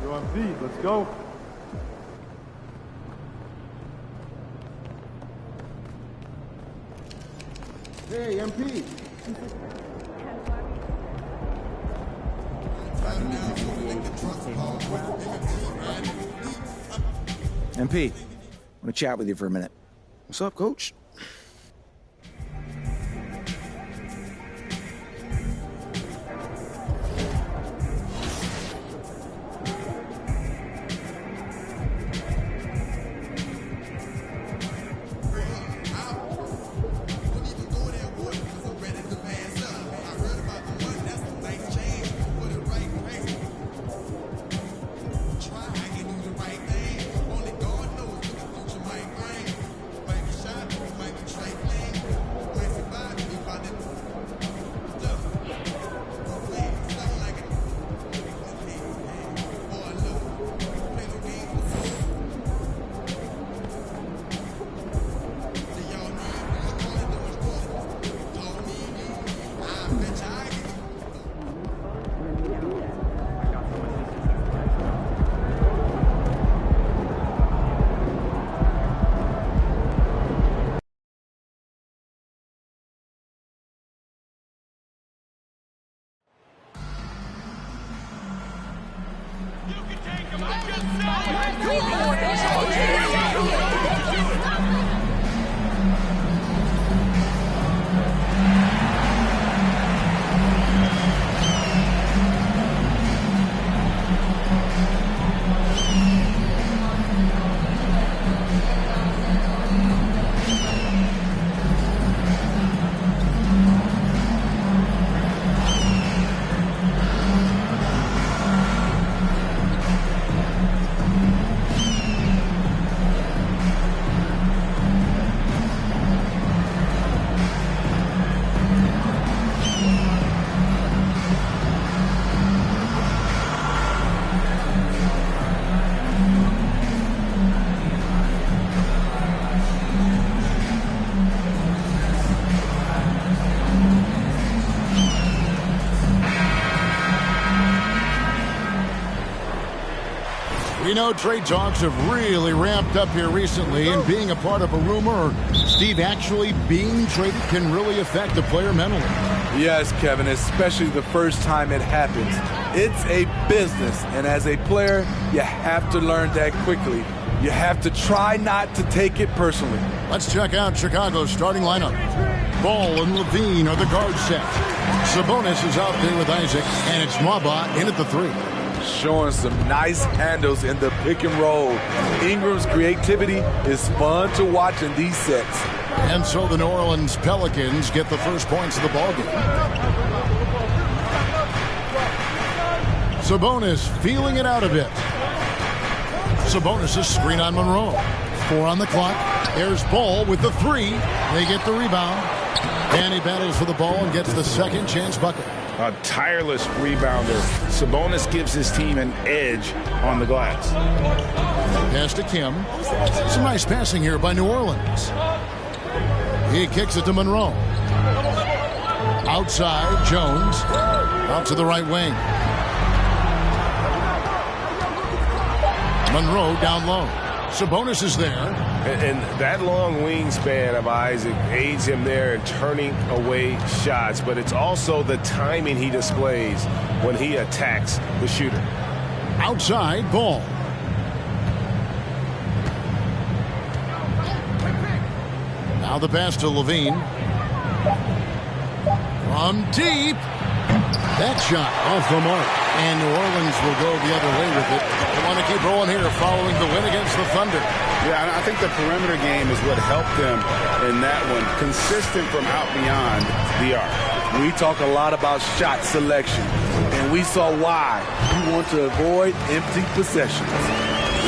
Yo, MP, let's go. Hey, MP. MP, I want to chat with you for a minute. What's up, Coach? We know trade talks have really ramped up here recently, and being a part of a rumor or Steve actually being traded can really affect a player mentally. Yes, Kevin, especially the first time it happens. It's a business, and as a player, you have to learn that quickly. You have to try not to take it personally. Let's check out Chicago's starting lineup. Ball and Levine are the guard set. Sabonis is out there with Isaac, and it's Mwaba in at the 3. Showing some nice handles in the pick and roll. Ingram's creativity is fun to watch in these sets. And so the New Orleans Pelicans get the first points of the ballgame. Sabonis feeling it out a bit. Sabonis' screen on Monroe. 4 on the clock. There's Ball with the 3. They get the rebound. And he battles for the ball and gets the second chance bucket. A tireless rebounder. Sabonis gives his team an edge on the glass. Pass to Kim. Some nice passing here by New Orleans. He kicks it to Monroe. Outside, Jones. Out to the right wing. Monroe down low. Sabonis is there. And that long wingspan of Isaac aids him there in turning away shots, but it's also the timing he displays when he attacks the shooter. Outside, Ball. Now the pass to Levine. From deep. That shot off the mark. And New Orleans will go the other way with it. They want to keep rolling here following the win against the Thunder. Yeah, I think the perimeter game is what helped them in that one. Consistent from out beyond the arc. We talk a lot about shot selection, and we saw why. You want to avoid empty possessions.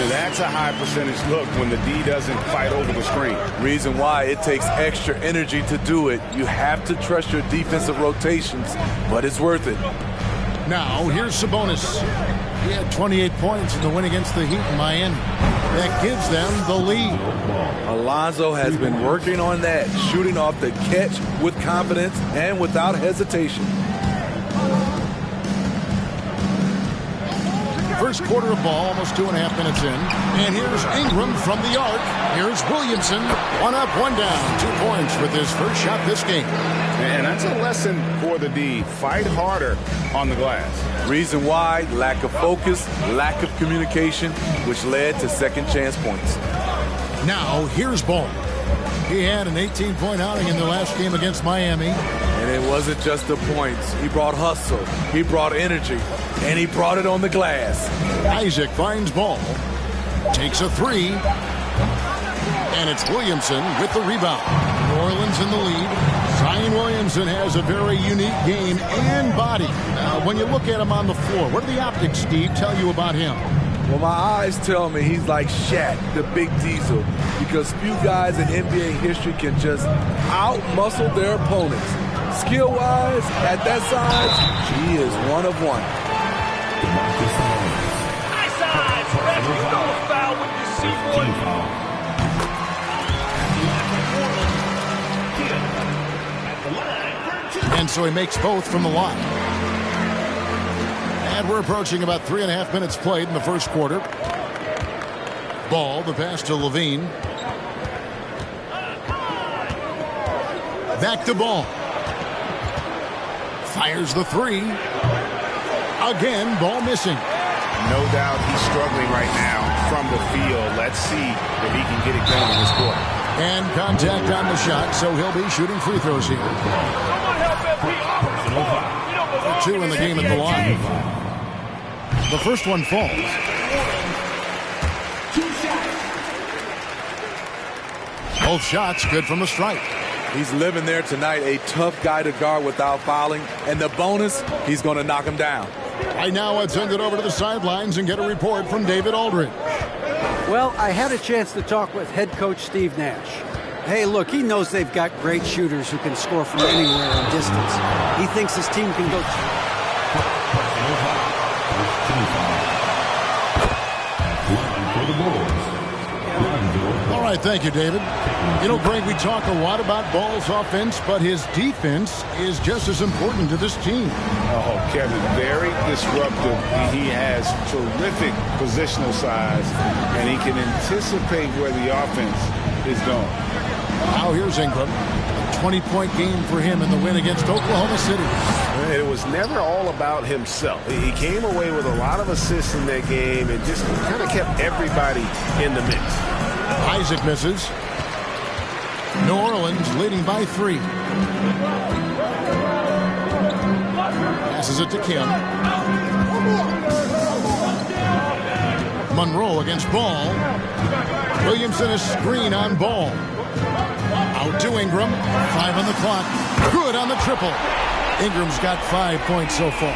That's a high percentage look when the D doesn't fight over the screen. Reason why it takes extra energy to do it. You have to trust your defensive rotations, but it's worth it. Now, here's Sabonis. He had 28 points in the win against the Heat in Miami. That gives them the lead. Alonzo has been working on that, shooting off the catch with confidence and without hesitation. First quarter of ball, almost 2.5 minutes in. And here's Ingram from the arc. Here's Williamson. One up, one down. 2 points with his first shot this game. And that's a lesson for the D. Fight harder on the glass. Reason why, lack of focus, lack of communication, which led to second chance points. Now, here's Ball. He had an 18-point outing in the last game against Miami. And it wasn't just the points. He brought hustle, he brought energy, and he brought it on the glass. Isaac finds Ball. Takes a three. And it's Williamson with the rebound. New Orleans in the lead. Zion Williamson has a very unique game and body. When you look at him on the floor, what do the optics, Steve, tell you about him? Well, my eyes tell me he's like Shaq, the big diesel, because few guys in NBA history can just out-muscle their opponents. Skill-wise, at that size, he is one of one. Nice eyes, ref. You know a foul when you see one. And so he makes both from the line. And we're approaching about 3.5 minutes played in the first quarter. Ball, the pass to Levine. Back to Ball. Fires the three. Again, Ball missing. No doubt he's struggling right now from the field. Let's see if he can get it going in this quarter. And contact on the shot, so he'll be shooting free throws here. Two in the game at the line. The first one falls. Both shots good from the strike. He's living there tonight, a tough guy to guard without fouling. And the bonus, he's going to knock him down. Right now, let's send it over to the sidelines and get a report from David Aldridge. Well, I had a chance to talk with head coach Steve Nash. Hey, look, he knows they've got great shooters who can score from anywhere in distance. He thinks his team can go... All right, thank you, David. You know, Greg, we talk a lot about Ball's offense, but his defense is just as important to this team. Oh, Kevin, very disruptive. He has terrific positional size, and he can anticipate where the offense is going. Now here's Ingram. A 20-point game for him in the win against Oklahoma City. It was never all about himself. He came away with a lot of assists in that game and just kind of kept everybody in the mix. Isaac misses. New Orleans leading by 3. Passes it to Kim. Monroe against Ball. Williamson is screen on Ball. Out to Ingram. 5 on the clock. Good on the triple. Ingram's got 5 points so far.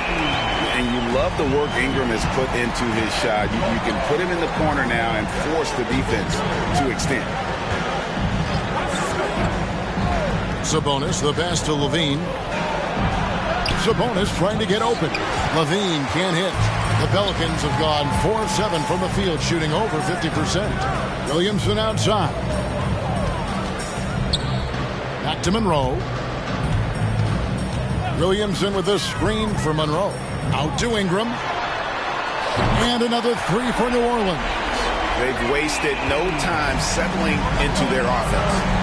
And you love the work Ingram has put into his shot. You can put him in the corner now and force the defense to extend. Sabonis, the pass to Levine. Sabonis trying to get open. Levine can't hit. The Pelicans have gone 4 of 7 from the field, shooting over 50%. Williamson outside. Back to Monroe. Williamson with the screen for Monroe. Out to Ingram. And another 3 for New Orleans. They've wasted no time settling into their offense.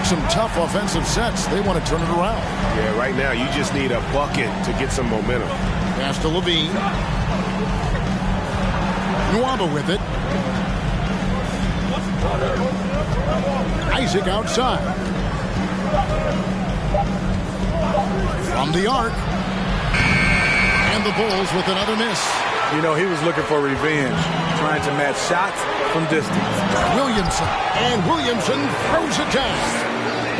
Some tough offensive sets. They want to turn it around. Yeah, right now you just need a bucket to get some momentum. Pass to Levine. Nwaba with it. Isaac outside. From the arc. And the Bulls with another miss. You know, he was looking for revenge, trying to match shots from distance. Williamson. And Williamson throws it down.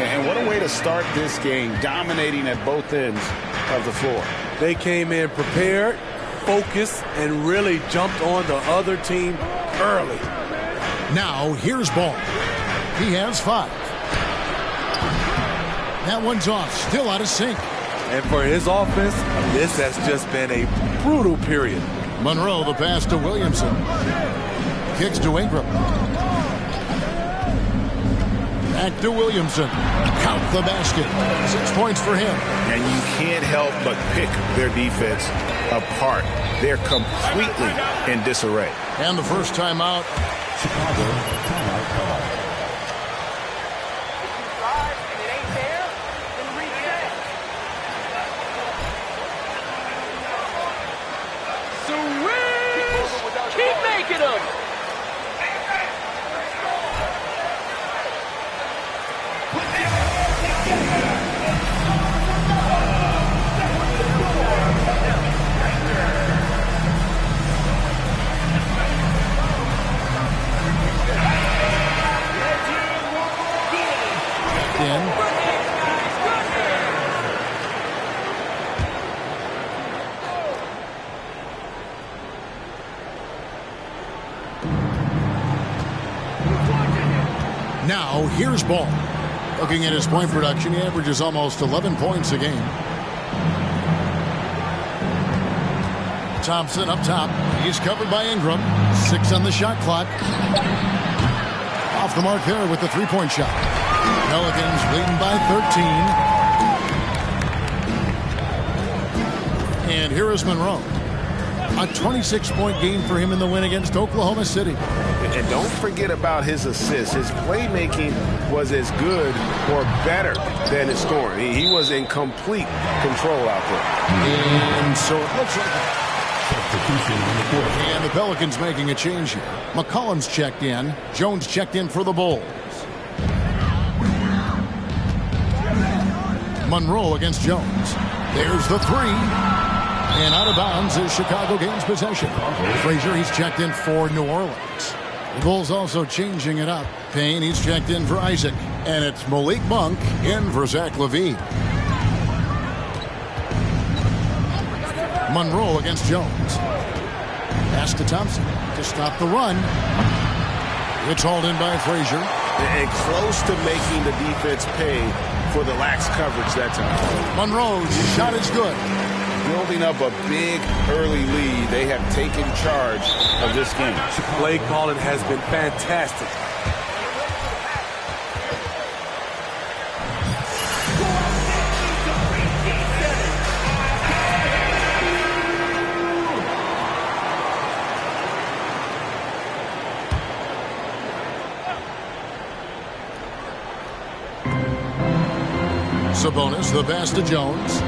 And what a way to start this game, dominating at both ends of the floor. They came in prepared, focused, and really jumped on the other team early. Now, here's Ball. He has 5. That one's off, still out of sync. And for his offense, this has just been a brutal period. Monroe, the pass to Williamson. Kicks to Ingram. Back to Williamson. Count the basket. 6 points for him. And you can't help but pick their defense apart. They're completely in disarray. And the first timeout. Chicago timeout call. Keep making them! Now, here's Ball. Looking at his point production, he averages almost 11 points a game. Thompson up top. He's covered by Ingram. 6 on the shot clock. Off the mark there with the three-point shot. Pelicans leading by 13. And here is Monroe. A 26-point game for him in the win against Oklahoma City. And don't forget about his assists. His playmaking was as good or better than his scoring. He was in complete control out there. And so it looks like Substitution in the court. And the Pelicans making a change here. McCollum's checked in. Jones checked in for the Bulls. Monroe against Jones. There's the three. And out of bounds is Chicago gains possession. Frazier, he's checked in for New Orleans. The Bulls also changing it up. Payne, he's checked in for Isaac. And it's Malik Monk in for Zach LaVine. Monroe against Jones. Pass to Thompson to stop the run. It's hauled in by Frazier. And close to making the defense pay for the lax coverage that time. Monroe's shot is good. Building up a big early lead. They have taken charge of this game. Play calling has been fantastic. Sabonis, the pass to Jones.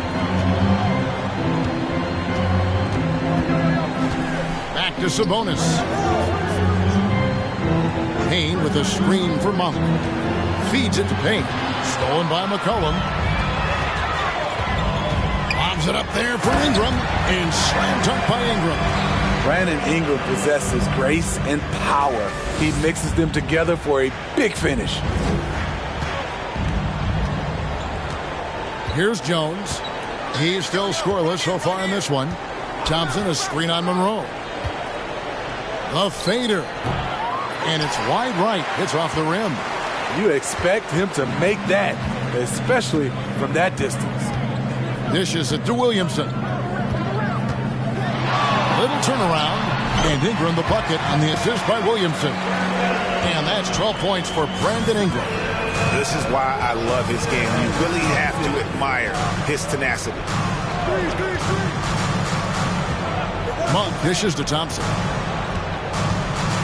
Back to Sabonis. Payne with a screen for Monk. Feeds it to Payne. Stolen by McCollum. Lobs it up there for Ingram. And slam dunk by Ingram. Brandon Ingram possesses grace and power. He mixes them together for a big finish. Here's Jones. He's still scoreless so far in this one. Thompson, a screen on Monroe. The fader. And it's wide right. It's off the rim. You expect him to make that, especially from that distance. Dishes it to Williamson. Little turnaround. And Ingram the bucket on the assist by Williamson. And that's 12 points for Brandon Ingram. This is why I love his game. You really have to admire his tenacity. Monk dishes to Thompson.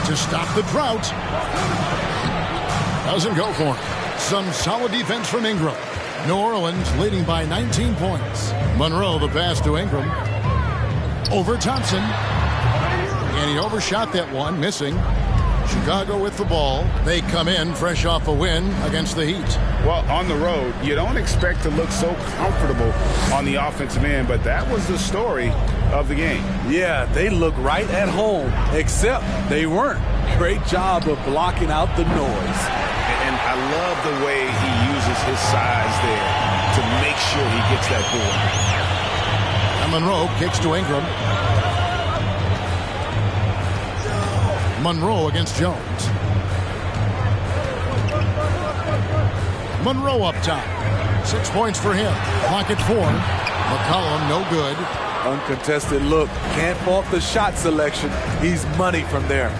To stop the drought. Doesn't go for him. Some solid defense from Ingram. New Orleans leading by 19 points. Monroe the pass to Ingram. Over Thompson. And he overshot that one, missing. Chicago with the ball. They come in fresh off a win against the Heat. Well, on the road, you don't expect to look so comfortable on the offensive end, but that was the story of the game. Yeah, they look right at home, except they weren't. Great job of blocking out the noise. And I love the way he uses his size there to make sure he gets that board. And Monroe kicks to Ingram. Monroe against Jones. Monroe up top. 6 points for him. Clock at 4. McCollum no good. Uncontested look. Can't fault the shot selection. He's money from there.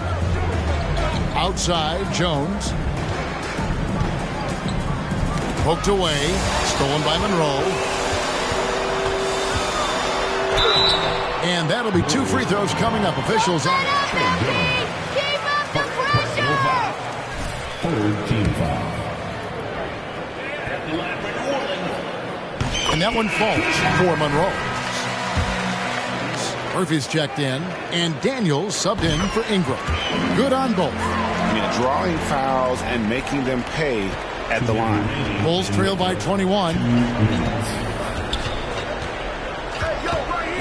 Outside, Jones. Poked away. Stolen by Monroe. And that'll be 2 free throws coming up. Officials on. And that one falls for Monroe. Murphy's checked in, and Daniels subbed in for Ingram. Good on both. Drawing fouls and making them pay at the line. Bulls trail by 21.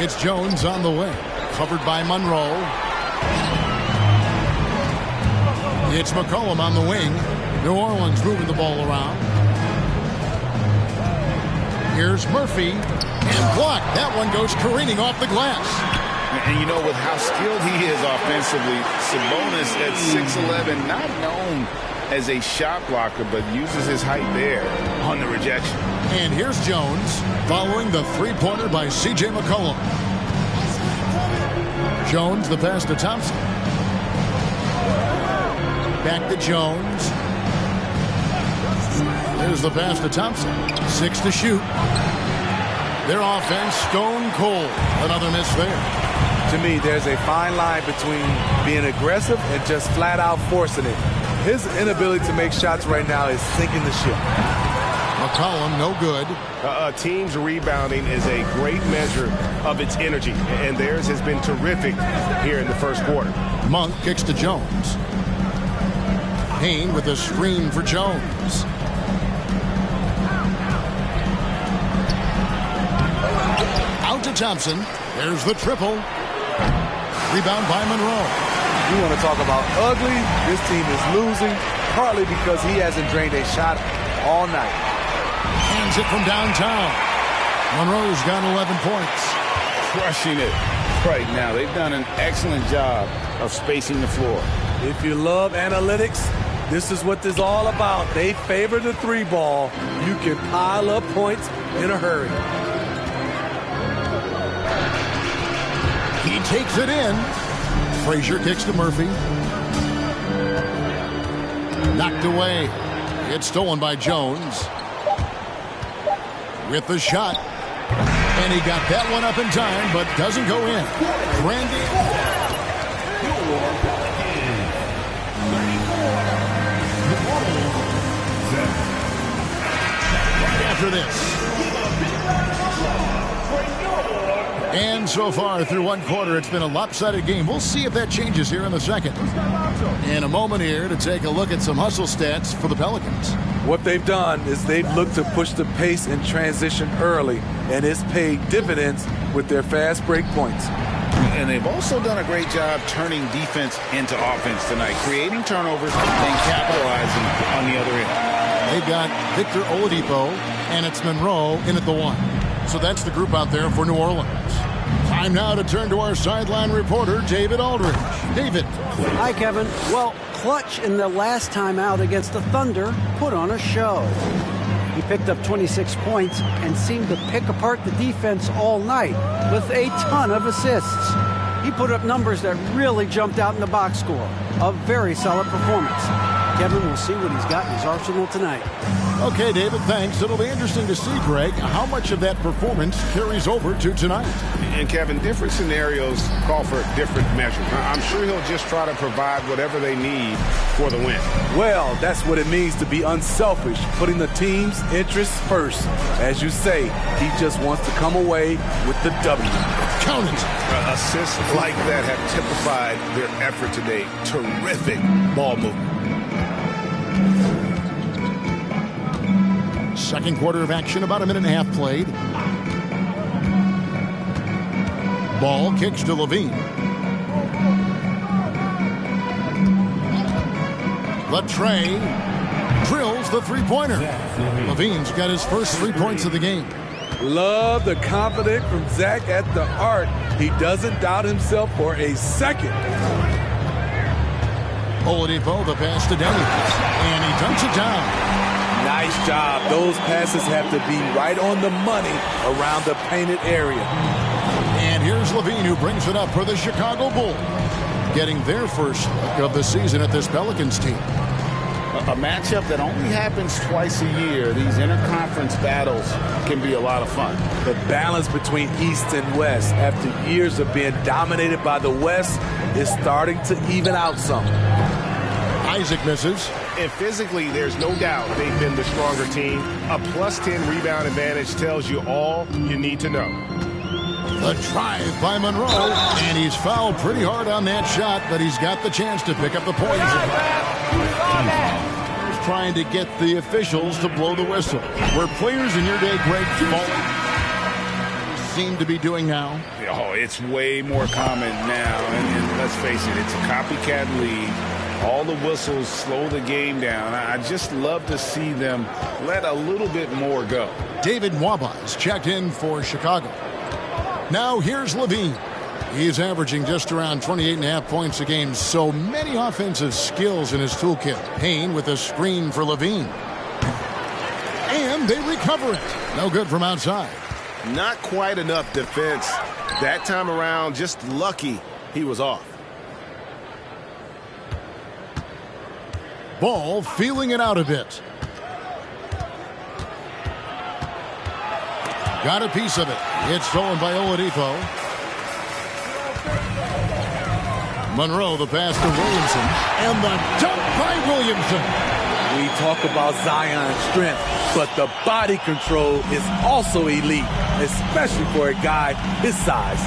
It's Jones on the way. Covered by Monroe. It's McCollum on the wing. New Orleans moving the ball around. Here's Murphy. And blocked. That one goes careening off the glass. And you know, with how skilled he is offensively, Sabonis at 6'11", not known as a shot blocker, but uses his height there on the rejection. And here's Jones following the three-pointer by C.J. McCollum. Jones, the pass to Thompson. Back to Jones. There's the pass to Thompson. 6 to shoot. Their offense stone cold. Another miss there. To me, there's a fine line between being aggressive and just flat out forcing it. His inability to make shots right now is sinking the ship. McCollum, no good. A team's rebounding is a great measure of its energy, and theirs has been terrific here in the first quarter. Monk kicks to Jones. Payne with a screen for Jones. Out to Thompson. There's the triple. Rebound by Monroe. You want to talk about ugly? This team is losing, partly because he hasn't drained a shot all night. Hands it from downtown. Monroe's got 11 points. Crushing it right now. They've done an excellent job of spacing the floor. If you love analytics, this is what this is all about. They favor the 3-ball. You can pile up points in a hurry. He takes it in. Frazier kicks to Murphy. Knocked away. It's stolen by Jones. With the shot. And he got that one up in time, but doesn't go in. Randy. After this. And so far through one quarter, it's been a lopsided game. We'll see if that changes here in the second. In a moment here to take a look at some hustle stats for the Pelicans. What they've done is they've looked to push the pace in transition early, and it's paid dividends with their fast break points. And they've also done a great job turning defense into offense tonight, creating turnovers and capitalizing on the other end. They've got Victor Oladipo, and it's Monroe in at the 1. So that's the group out there for New Orleans. Time now to turn to our sideline reporter, David Aldridge. David. Hi, Kevin. Well, Clutch in the last time out against the Thunder put on a show. He picked up 26 points and seemed to pick apart the defense all night with a ton of assists. He put up numbers that really jumped out in the box score. A very solid performance. Kevin will see what he's got in his arsenal tonight. Okay, David, thanks. It'll be interesting to see, Greg, how much of that performance carries over to tonight. And, Kevin, different scenarios call for different measures. I'm sure he'll just try to provide whatever they need for the win. Well, that's what it means to be unselfish, putting the team's interests first. As you say, he just wants to come away with the W. Count it. Assists like that have typified their effort today. Terrific ball movement. Second quarter of action, about a minute and a half played. Ball kicks to Levine. Latrey drills the three-pointer. Levine's got his first 3 points of the game. Love the confidence from Zach at the arc. He doesn't doubt himself for a second. Oladipo, the pass to Daniels. And he dunks it down. Nice job. Those passes have to be right on the money around the painted area. And here's Levine, who brings it up for the Chicago Bulls, getting their first of the season at this Pelicans team. A matchup that only happens twice a year. These interconference battles can be a lot of fun. The balance between East and West after years of being dominated by the West is starting to even out some. Isaac misses. And physically, there's no doubt they've been the stronger team. A +10 rebound advantage tells you all you need to know. The drive by Monroe, and he's fouled pretty hard on that shot, but he's got the chance to pick up the points. He's trying to get the officials to blow the whistle. Were players in your day, Greg, falling? Seem to be doing now. Oh, it's way more common now, and let's face it, it's a copycat league. All the whistles slow the game down. I just love to see them let a little bit more go. David Nwaba is checked in for Chicago. Now here's Levine. He's averaging just around 28.5 points a game, so many offensive skills in his toolkit. Payne with a screen for Levine. And they recover it. No good from outside. Not quite enough defense. That time around, just lucky he was off. Ball feeling it out a bit. Got a piece of it. It's stolen by Oladipo. Monroe, the pass to Williamson. And the dunk by Williamson. We talk about Zion's strength, but the body control is also elite, especially for a guy his size.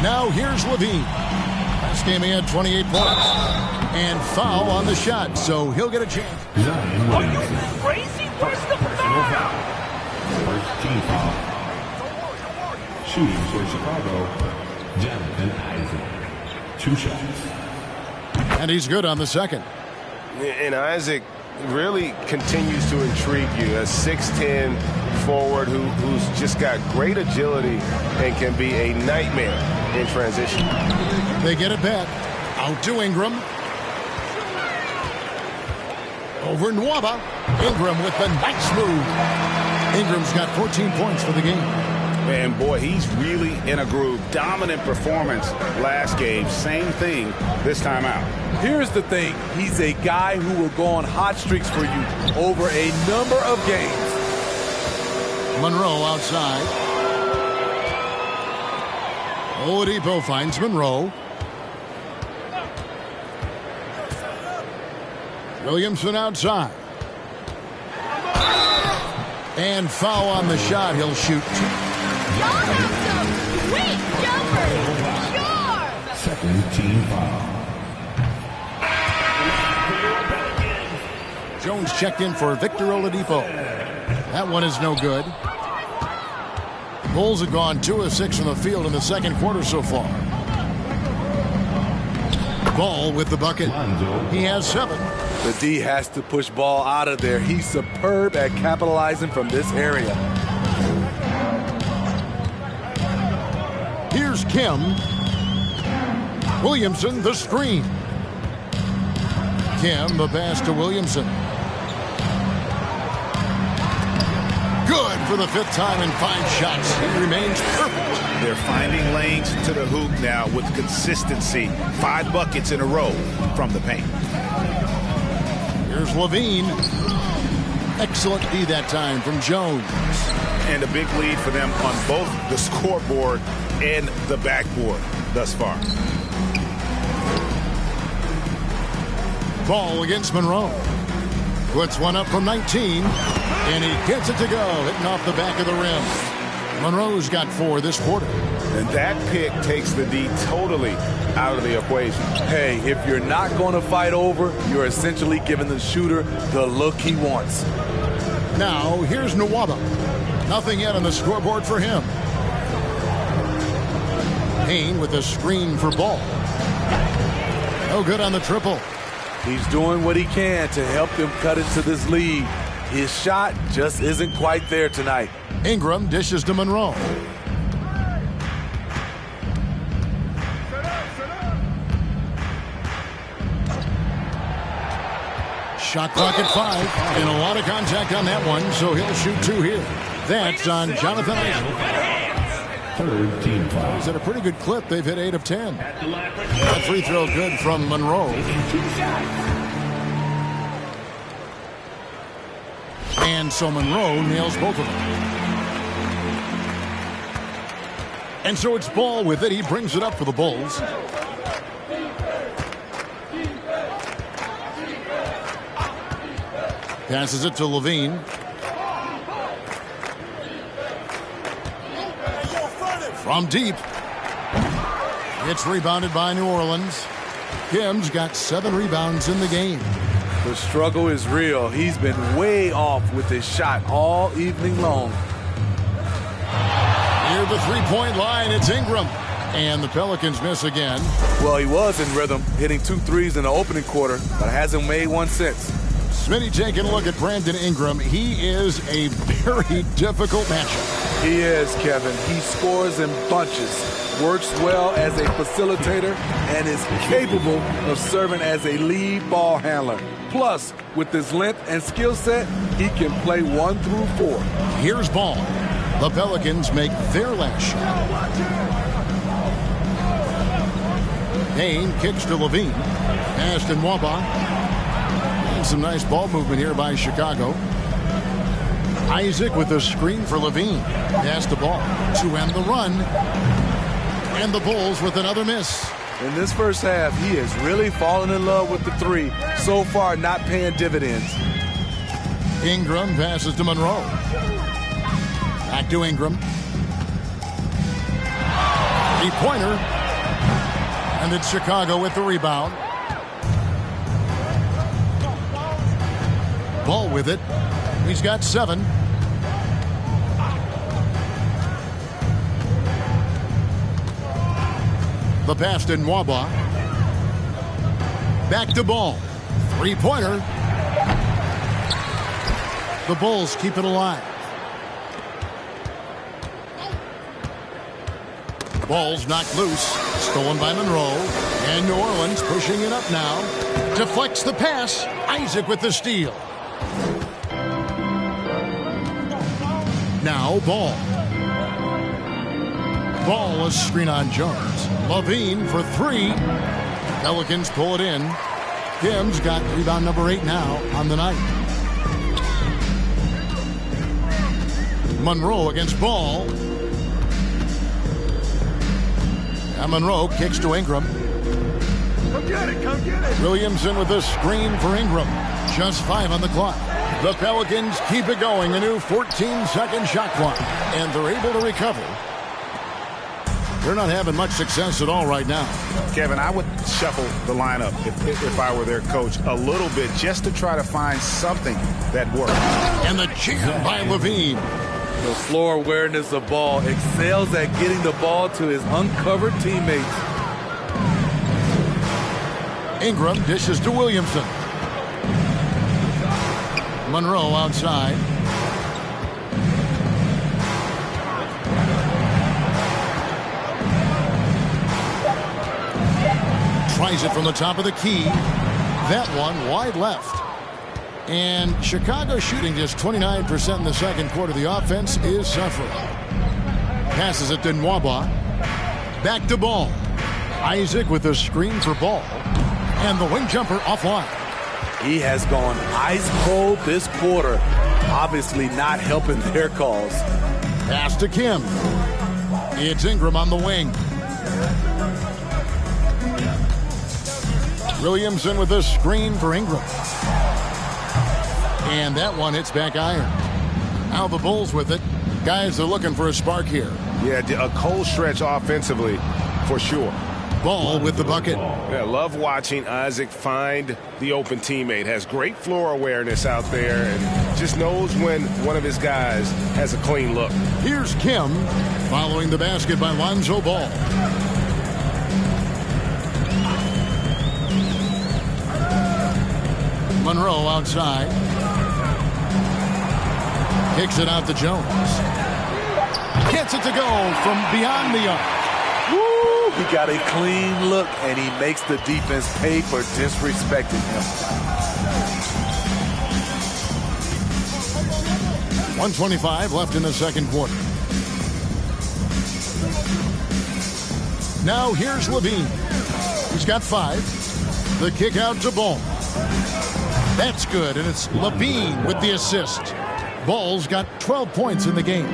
Now here's Levine. Last game he had 28 points. And foul on the shot, so he'll get a chance. Are you crazy? Where's the foul? First team foul. Shooting for Chicago, Jonathan Isaac. 2 shots. And he's good on the second. And Isaac really continues to intrigue you. A 6'10 forward who's just got great agility and can be a nightmare in transition. They get it back. Out to Ingram. Over Nwaba. Ingram with the nice move. Ingram's got 14 points for the game. And boy, he's really in a groove. Dominant performance last game. Same thing this time out. Here's the thing. He's a guy who will go on hot streaks for you over a number of games. Monroe outside. Oladipo finds Monroe. Williamson outside. And foul on the shot. He'll shoot. Y'all have some sweet jumpers. Sure. Second team foul. Jones checked in for Victor Oladipo. That one is no good. Bulls have gone 2 of 6 from the field in the second quarter so far. Ball with the bucket. He has 7. The D has to push ball out of there. He's superb at capitalizing from this area. Here's Kim. Williamson, the screen. Kim, the pass to Williamson. Good for the 5th time in 5 shots. He remains perfect. They're finding lanes to the hoop now with consistency. 5 buckets in a row from the paint. Here's Levine. Excellent D that time from Jones. And a big lead for them on both the scoreboard and the backboard thus far. Ball against Monroe. Puts one up from 19. And he gets it to go, hitting off the back of the rim. Monroe's got 4 this quarter. And that pick takes the D totally out of the equation. Hey, if you're not going to fight over, you're essentially giving the shooter the look he wants. Now, here's Nwaba. Nothing yet on the scoreboard for him. Payne with a screen for Ball. No good on the triple. He's doing what he can to help them cut into this lead. His shot just isn't quite there tonight. Ingram dishes to Monroe. Shot clock at 5, and a lot of contact on that one, so he'll shoot 2 here. That's on Jonathan Isaac. Third team foul. He's at a pretty good clip. They've hit 8 of 10. That free throw good from Monroe. And so Monroe nails both of them. And so it's Ball with it. He brings it up for the Bulls. Passes it to Levine. From deep. It's rebounded by New Orleans. Kim's got 7 rebounds in the game. The struggle is real. He's been way off with his shot all evening long. Near the three-point line, it's Ingram. And the Pelicans miss again. Well, he was in rhythm, hitting 2 threes in the opening quarter, but hasn't made one since. Smitty taking a look at Brandon Ingram. He is a very difficult matchup. He is, Kevin. He scores in bunches, works well as a facilitator, and is capable of serving as a lead ball handler. Plus, with his length and skill set, he can play 1 through 4. Here's Ball. The Pelicans make their last shot. Payne kicks to Levine. Pass to Nwaba. And some nice ball movement here by Chicago. Isaac with a screen for Levine. Pass the ball to end the run. And the Bulls with another miss. In this first half, he has really fallen in love with the 3. So far, not paying dividends. Ingram passes to Monroe. Back to Ingram. 3-pointer. And it's Chicago with the rebound. Ball with it. He's got 7. The pass to Nwaba. Back to Ball. 3-pointer. The Bulls keep it alive. Ball's knocked loose. Stolen by Monroe. And New Orleans pushing it up now. Deflects the pass. Isaac with the steal. Now Ball. Ball is screen on Jones. Levine for 3. Pelicans pull it in. Kim's got rebound number 8 now on the night. Monroe against Ball. And Monroe kicks to Ingram. Come get it, come get it. Williamson with a screen for Ingram. Just 5 on the clock. The Pelicans keep it going. A new 14-second shot clock. And they're able to recover. They're not having much success at all right now. Kevin, I would shuffle the lineup if I were their coach a little bit just to try to find something that works. And the jam by Levine. The floor awareness of Ball excels at getting the ball to his uncovered teammates. Ingram dishes to Williamson. Monroe outside. Tries it from the top of the key. That one wide left. And Chicago shooting just 29% in the second quarter. The offense is suffering. Passes it to Nwaba. Back to Ball. Isaac with a screen for Ball. And the wing jumper offline. He has gone ice cold this quarter. Obviously not helping their cause. Pass to Kim. It's Ingram on the wing. Williamson with a screen for Ingram. And that one hits back iron. Now the Bulls with it. Guys are looking for a spark here. Yeah, a cold stretch offensively for sure. Ball with the bucket. Yeah, love watching Isaac find the open teammate. Has great floor awareness out there and just knows when one of his guys has a clean look. Here's Kim following the basket by Lonzo Ball. Monroe outside. Kicks it out to Jones. Gets it to go from beyond the arc. Woo! He got a clean look, and he makes the defense pay for disrespecting him. 1:25 left in the second quarter. Now here's Levine. He's got 5. The kick out to Ball. That's good, and it's Levine with the assist. Ball's got 12 points in the game.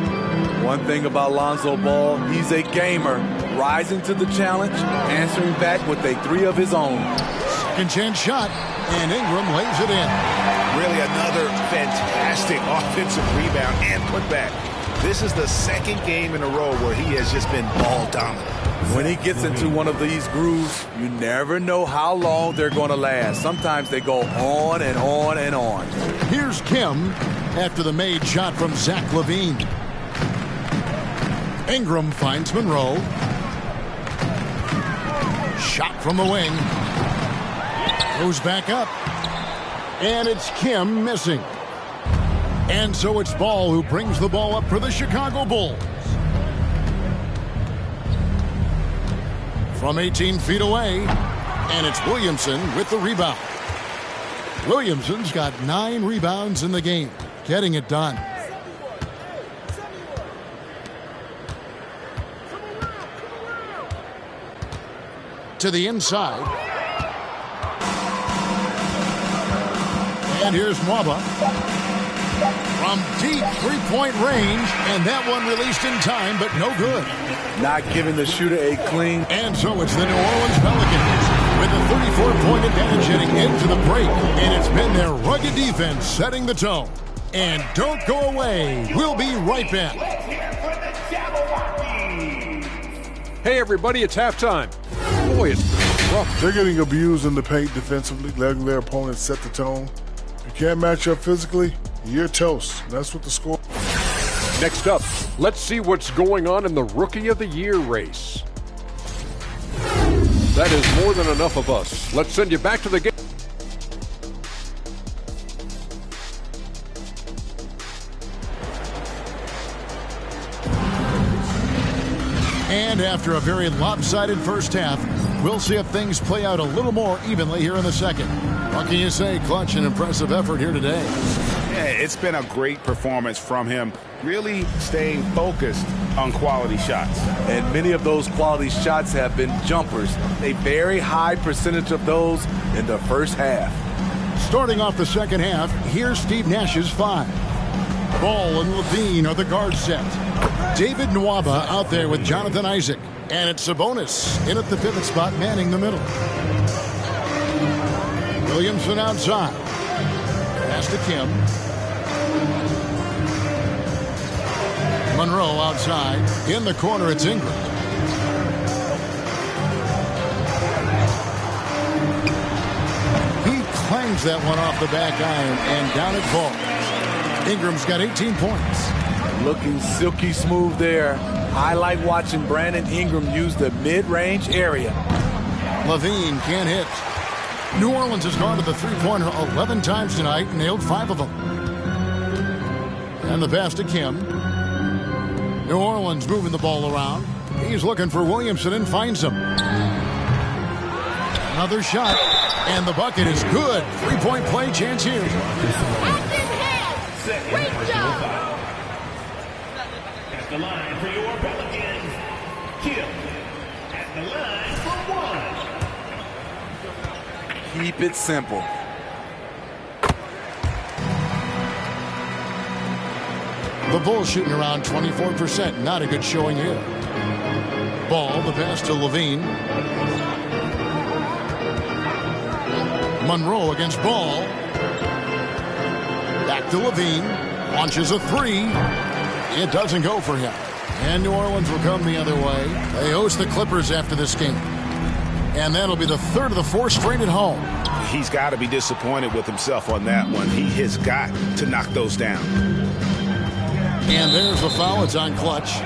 One thing about Lonzo Ball, he's a gamer, rising to the challenge, answering back with a three of his own. Second chance shot, and Ingram lays it in. Really another fantastic offensive rebound and putback. This is the second game in a row where he has just been ball dominant. When he gets into one of these grooves, you never know how long they're going to last. Sometimes they go on and on and on. Here's Kim after the made shot from Zach LaVine. Ingram finds Monroe. Shot from the wing. Goes back up. And it's Kim missing. And so it's Ball who brings the ball up for the Chicago Bulls. From 18 feet away, and it's Williamson with the rebound. Williamson's got 9 rebounds in the game, getting it done. To the inside. And here's Nwaba. From deep three-point range, and that one released in time, but no good. Not giving the shooter a clean. And so it's the New Orleans Pelicans with a 34-point advantage heading into the break. And it's been their rugged defense setting the tone. And don't go away. We'll be right back. Hey, everybody, it's halftime. Boy, it's rough. They're getting abused in the paint defensively, letting their opponents set the tone. If you can't match up physically, you're toast. That's what the score. Next up, let's see what's going on in the Rookie of the Year race. That is more than enough of us. Let's send you back to the game. And after a very lopsided first half, we'll see if things play out a little more evenly here in the second. What can you say? Clutch, an impressive effort here today. Yeah, it's been a great performance from him, really staying focused on quality shots. And many of those quality shots have been jumpers. A very high percentage of those in the first half. Starting off the second half, here's Steve Nash's 5. Ball and LaVine are the guard set. David Nwaba out there with Jonathan Isaac. And it's Sabonis in at the pivot spot, manning the middle. Williamson outside. Pass to Kim. Monroe outside. In the corner, it's Ingram. He clangs that one off the back iron and down it falls. Ingram's got 18 points. Looking silky smooth there. I like watching Brandon Ingram use the mid-range area. LaVine can't hit. New Orleans has gone to the three-pointer 11 times tonight and nailed 5 of them. And the pass to Kim. New Orleans moving the ball around. He's looking for Williamson and finds him. Another shot, and the bucket is good. Three-point play chance here. Great job. At the line for your Pelicans, Kim. At the line for 1. Keep it simple. The Bulls shooting around 24%. Not a good showing here. Ball, the pass to LaVine. Monroe against Ball. Back to LaVine. Launches a 3. It doesn't go for him. And New Orleans will come the other way. They host the Clippers after this game. And that'll be the third of the 4 straight at home. He's got to be disappointed with himself on that one. He has got to knock those down. And there's the foul. It's on Clutch.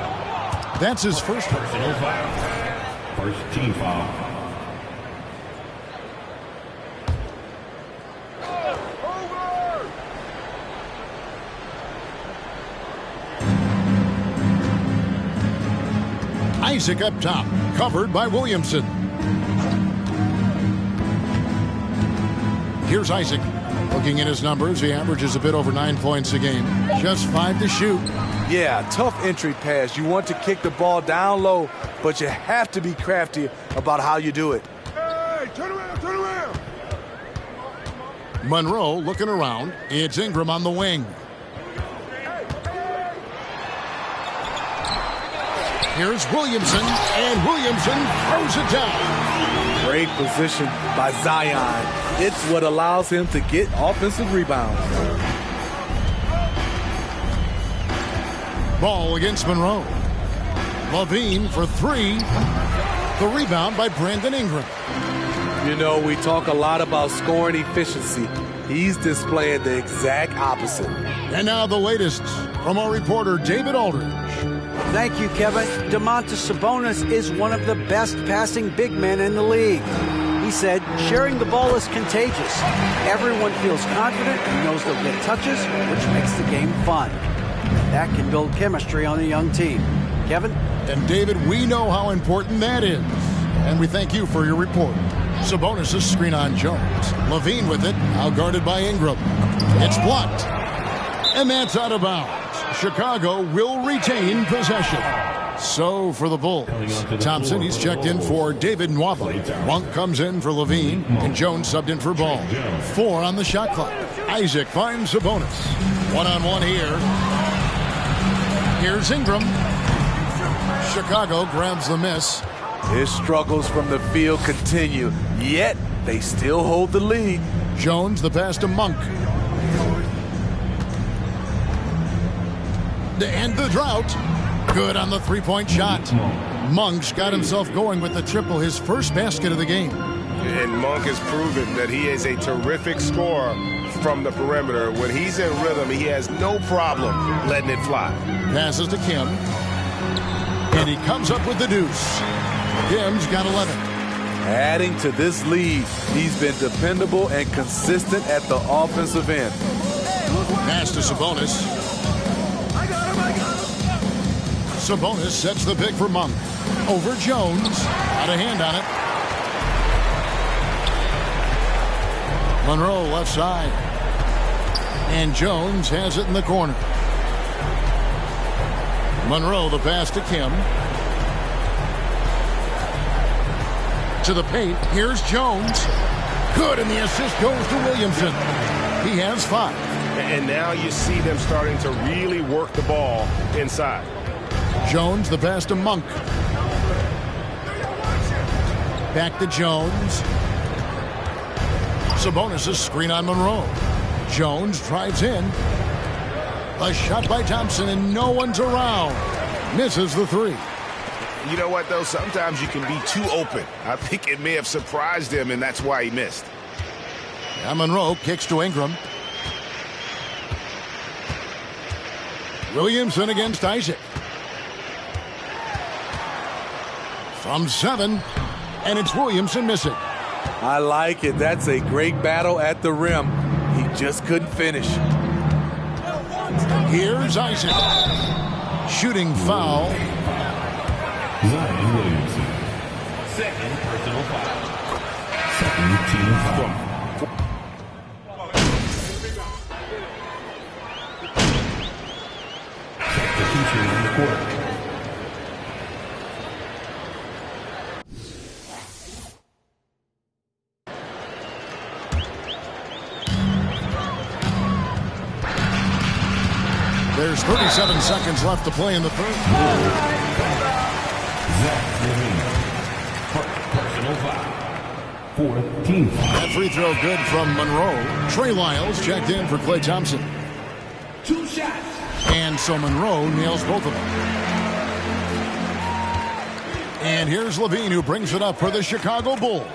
That's his first Personal foul. First team foul. Isaac up top, covered by Williamson. Here's Isaac. Looking at his numbers, he averages a bit over 9 points a game. Just 5 to shoot. Yeah, tough entry pass. You want to kick the ball down low, but you have to be crafty about how you do it. Hey, turn around, turn around. Monroe looking around. It's Ingram on the wing. Here's Williamson, and Williamson throws it down. Great position by Zion. It's what allows him to get offensive rebounds. Ball against Monroe. Levine for three. The rebound by Brandon Ingram. You know, we talk a lot about scoring efficiency. He's displaying the exact opposite. And now the latest from our reporter, David Aldridge. Thank you, Kevin. Domantas Sabonis is one of the best passing big men in the league. He said, sharing the ball is contagious. Everyone feels confident and knows they'll get touches, which makes the game fun. That can build chemistry on a young team. Kevin? And David, we know how important that is. And we thank you for your report. Sabonis' screen on Jones. Levine with it, out guarded by Ingram. It's blocked. And that's out of bounds. Chicago will retain possession. So for the Bulls, Thompson, he's checked in for David Nwaba. Monk comes in for Levine, and Jones subbed in for Ball. 4 on the shot clock. Isaac finds Sabonis. One-on-one here. Here's Ingram. Chicago grabs the miss. His struggles from the field continue, yet they still hold the lead. Jones, the pass to Monk. To end the drought. Good on the three-point shot. Monk's got himself going with the triple, his first basket of the game. And Monk has proven that he is a terrific scorer from the perimeter. When he's in rhythm, he has no problem letting it fly. Passes to Kim. And he comes up with the deuce. Kim's got 11. Adding to this lead, he's been dependable and consistent at the offensive end. Pass to Sabonis. Sabonis sets the pick for Monk. Over Jones. Got a hand on it. Monroe left side. And Jones has it in the corner. Monroe, the pass to Kim. To the paint. Here's Jones. Good, and the assist goes to Williamson. He has 5. And now you see them starting to really work the ball inside. Jones, the pass to Monk. Back to Jones. Sabonis' screen on Monroe. Jones drives in. A shot by Thompson, and no one's around. Misses the 3. You know what, though? Sometimes you can be too open. I think it may have surprised him, and that's why he missed. Now Monroe kicks to Ingram. Williamson against Isaac. From 7, and it's Williamson missing. I like it. That's a great battle at the rim. He just couldn't finish. Here's Isaac. Shooting foul. Zion Williamson. Second personal foul. Second team foul. Substitution in the court. There's 37 seconds left to play in the third. Zach Levine. Personal foul. Fourth team foul. That free throw good from Monroe. Trey Lyles checked in for Klay Thompson. 2 shots. And so Monroe nails both of them. And here's Levine, who brings it up for the Chicago Bulls.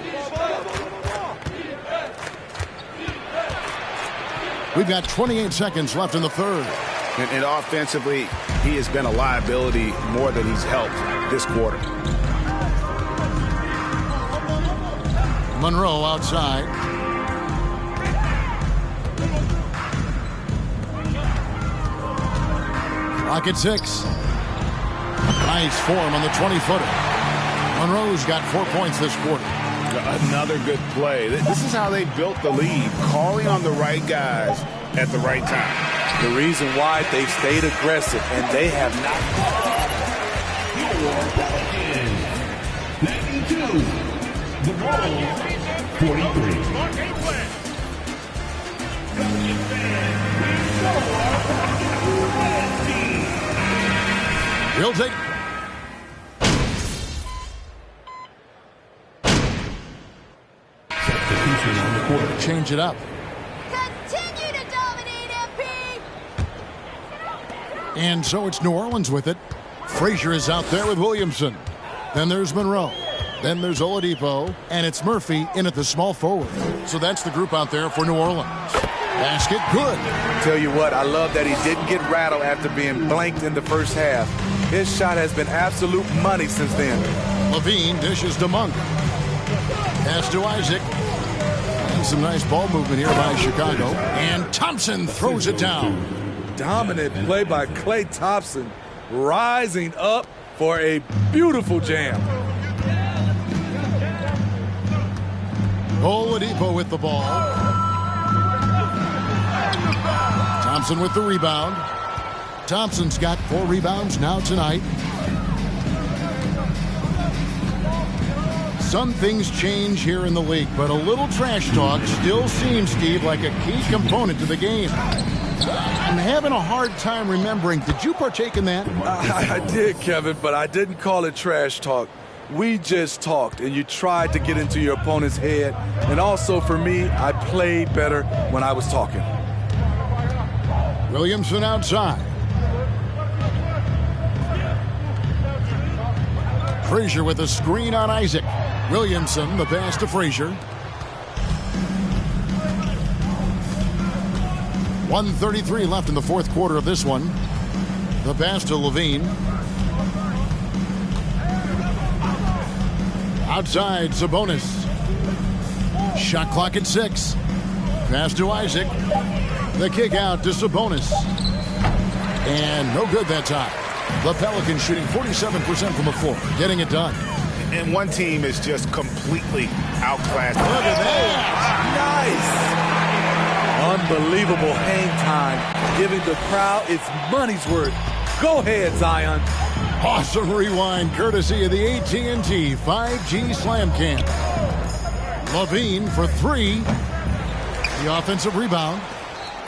We've got 28 seconds left in the third. And offensively, he has been a liability more than he's helped this quarter. Monroe outside. Clock at 6. Nice form on the 20-footer. Monroe's got 4 points this quarter. Another good play. This is how they built the lead, calling on the right guys at the right time. The reason why they've stayed aggressive, and they have not. 92. The Bulls, 43. He'll take. Johnson on the court. Change it up. Continue to dominate, MP! And so it's New Orleans with it. Frazier is out there with Williamson. Then there's Monroe. Then there's Oladipo. And it's Murphy in at the small forward. So that's the group out there for New Orleans. Basket good. Tell you what, I love that he didn't get rattled after being blanked in the first half. His shot has been absolute money since then. Levine dishes to Monk. Pass to Isaac. And some nice ball movement here by Chicago. And Thompson throws it down. Dominant play by Klay Thompson, rising up for a beautiful jam. Oladipo with the ball. Thompson with the rebound. Thompson's got 4 rebounds now tonight. Some things change here in the league, but a little trash talk still seems, Steve, like a key component to the game. I'm having a hard time remembering. Did you partake in that? I did, Kevin, but I didn't call it trash talk. We just talked, and you tried to get into your opponent's head. And also, for me, I played better when I was talking. Williamson outside. Frazier with a screen on Isaac. Williamson, the pass to Frazier. 1:33 left in the fourth quarter of this one. The pass to Levine. Outside, Sabonis. Shot clock at 6. Pass to Isaac. The kick out to Sabonis. And no good that time. The Pelicans shooting 47% from the floor, getting it done. And one team is just completely outclassed. Look at that. Nice. Unbelievable hang time, giving the crowd its money's worth. Go ahead, Zion. Awesome rewind, courtesy of the AT&T 5G Slam Cam. Levine for 3. The offensive rebound.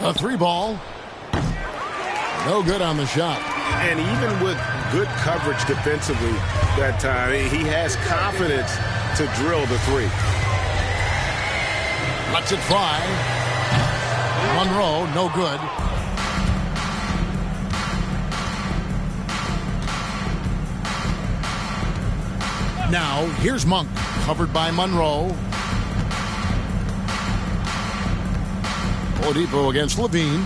A 3 ball. No good on the shot. And even with good coverage defensively that time, he has confidence to drill the 3. Lets it fly. Monroe, no good. Now, here's Monk, covered by Monroe. Oladipo against Levine.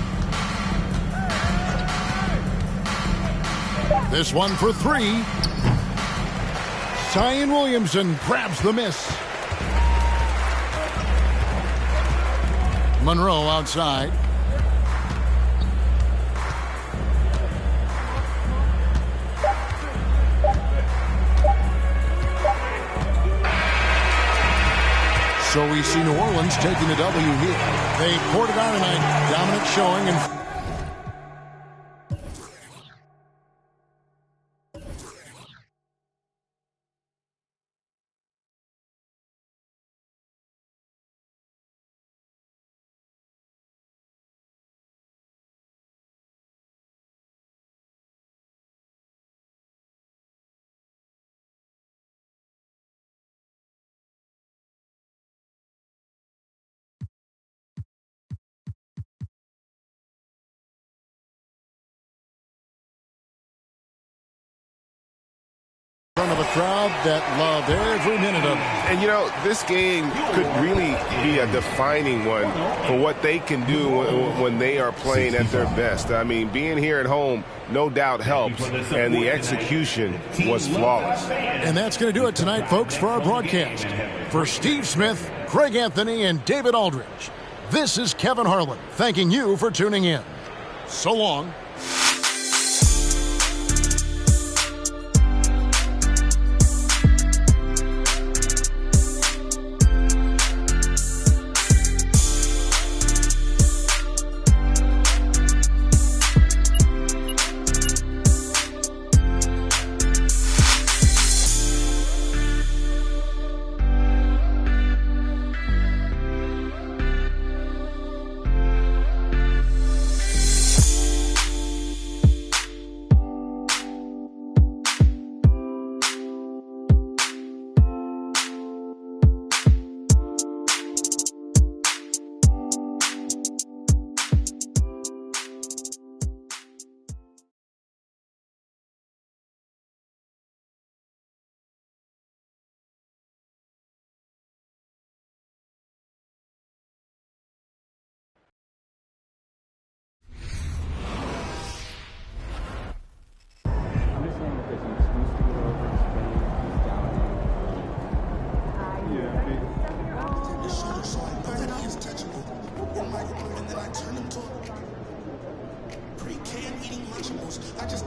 This one for 3. Zion Williamson grabs the miss. Monroe outside. So we see New Orleans taking the W here. They poured it on tonight. Dominant showing and of a crowd that loved every minute of it. And, you know, this game could really be a defining one for what they can do when they are playing at their best. I mean, being here at home, no doubt helps, and the execution was flawless. And that's going to do it tonight, folks, for our broadcast. For Steve Smith, Craig Anthony, and David Aldridge, this is Kevin Harlan thanking you for tuning in. So long. and then I turn them to pre-canned eating Lunchables. I just